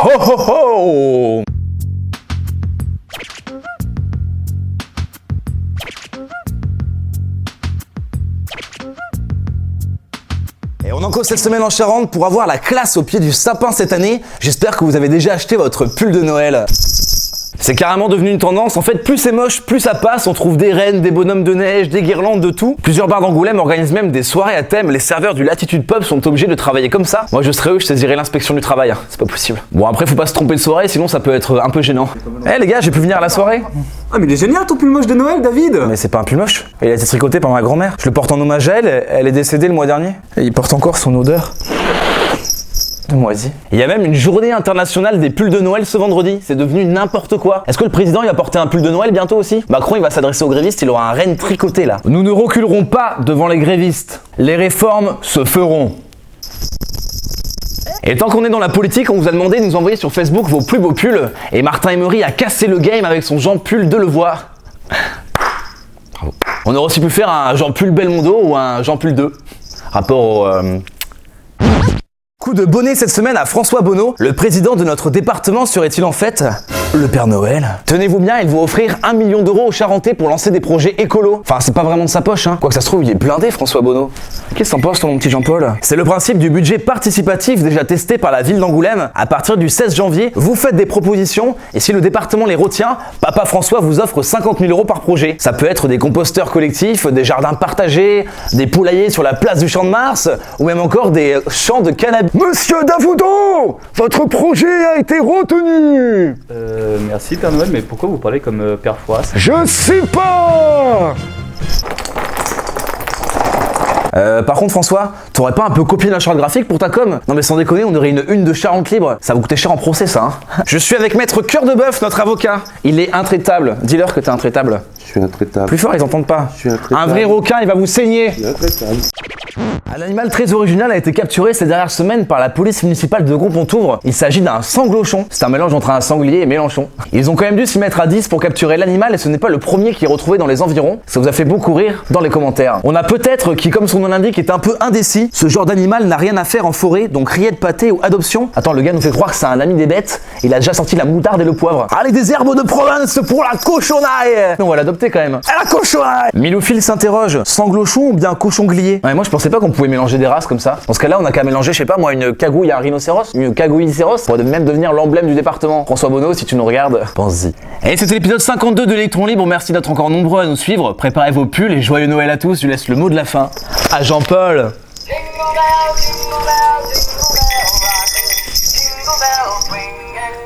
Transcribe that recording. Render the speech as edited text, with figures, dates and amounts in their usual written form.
Ho ho ho! Et on en cause cette semaine en Charente pour avoir la classe au pied du sapin cette année. J'espère que vous avez déjà acheté votre pull de Noël. C'est carrément devenu une tendance, en fait plus c'est moche, plus ça passe, on trouve des rennes, des bonhommes de neige, des guirlandes, de tout. Plusieurs bars d'Angoulême organisent même des soirées à thème, les serveurs du Latitude Pub sont obligés de travailler comme ça. Moi je serais eux, je saisirais l'inspection du travail, c'est pas possible. Bon après faut pas se tromper de soirée, sinon ça peut être un peu gênant. Eh les gars, j'ai pu venir à la soirée? Ah mais il est génial ton pull moche de Noël, David! Mais c'est pas un pull moche, il a été tricoté par ma grand-mère. Je le porte en hommage à elle, elle est décédée le mois dernier. Et il porte encore son odeur. Moisi. Il y a même une journée internationale des pulls de Noël ce vendredi, c'est devenu n'importe quoi. Est-ce que le président il va porter un pull de Noël bientôt aussi? Macron il va s'adresser aux grévistes, il aura un renne tricoté là. Nous ne reculerons pas devant les grévistes. Les réformes se feront. Et tant qu'on est dans la politique, on vous a demandé de nous envoyer sur Facebook vos plus beaux pulls. Et Martin Emery a cassé le game avec son Jean Pull de le voir. Bravo. On aurait aussi pu faire un Jean Pull Belmondo ou un Jean Pull 2. Rapport au... Coup de bonnet cette semaine à François Bonneau. Le président de notre département serait-il en fait le Père Noël? Tenez-vous bien, il va offrir 1 million d'euros aux Charentais pour lancer des projets écolos. Enfin, c'est pas vraiment de sa poche, hein. Quoi que ça se trouve, il est blindé, François Bonneau. Qu'est-ce que t'en penses, ton petit Jean-Paul? C'est le principe du budget participatif déjà testé par la ville d'Angoulême. À partir du 16 janvier, vous faites des propositions et si le département les retient, Papa François vous offre 50 000 euros par projet. Ça peut être des composteurs collectifs, des jardins partagés, des poulaillers sur la place du Champ de Mars ou même encore des champs de cannabis. Monsieur Davoudon, votre projet a été retenu. Merci Père Noël, mais pourquoi vous parlez comme Père Fouras? Je sais pas. Par contre François, t'aurais pas un peu copié la charte graphique pour ta com? Non mais sans déconner, on aurait une une de Charente libre. Ça va vous coûter cher en procès ça, hein. Je suis avec Maître Cœur de Bœuf, notre avocat. Il est intraitable. Dis-leur que t'es intraitable. Je suis intraitable. Plus fort, ils entendent pas. Je suis intraitable. Un vrai requin, il va vous saigner. Je suis intraitable. Un animal très original a été capturé ces dernières semaines par la police municipale de Gompontouvre. Il s'agit d'un sanglochon. C'est un mélange entre un sanglier et Mélenchon. Ils ont quand même dû s'y mettre à 10 pour capturer l'animal et ce n'est pas le premier qui est retrouvé dans les environs. Ça vous a fait beaucoup rire dans les commentaires. On a peut-être qui, comme son nom l'indique, est un peu indécis. Ce genre d'animal n'a rien à faire en forêt, donc rillette pâtée ou adoption. Attends, le gars nous fait croire que c'est un ami des bêtes. Il a déjà sorti la moutarde et le poivre. Allez, des herbes de province pour la cochonaille. Mais on va l'adopter quand même. La cochonaille. Milophile s'interroge, sanglochon ou bien cochon-glier? Ouais, moi je pensais pas qu'on pouvait mélanger des races comme ça. Dans ce cas-là, on a qu'à mélanger, je sais pas moi, une cagouille à un rhinocéros, une cagouillicéros, pour même devenir l'emblème du département. François Bonneau, si tu nous regardes, pense-y. Et c'était l'épisode 52 de l'Électron Libre. Merci d'être encore nombreux à nous suivre. Préparez vos pulls et joyeux Noël à tous. Je laisse le mot de la fin à Jean-Paul. Jingle bell, jingle bell, jingle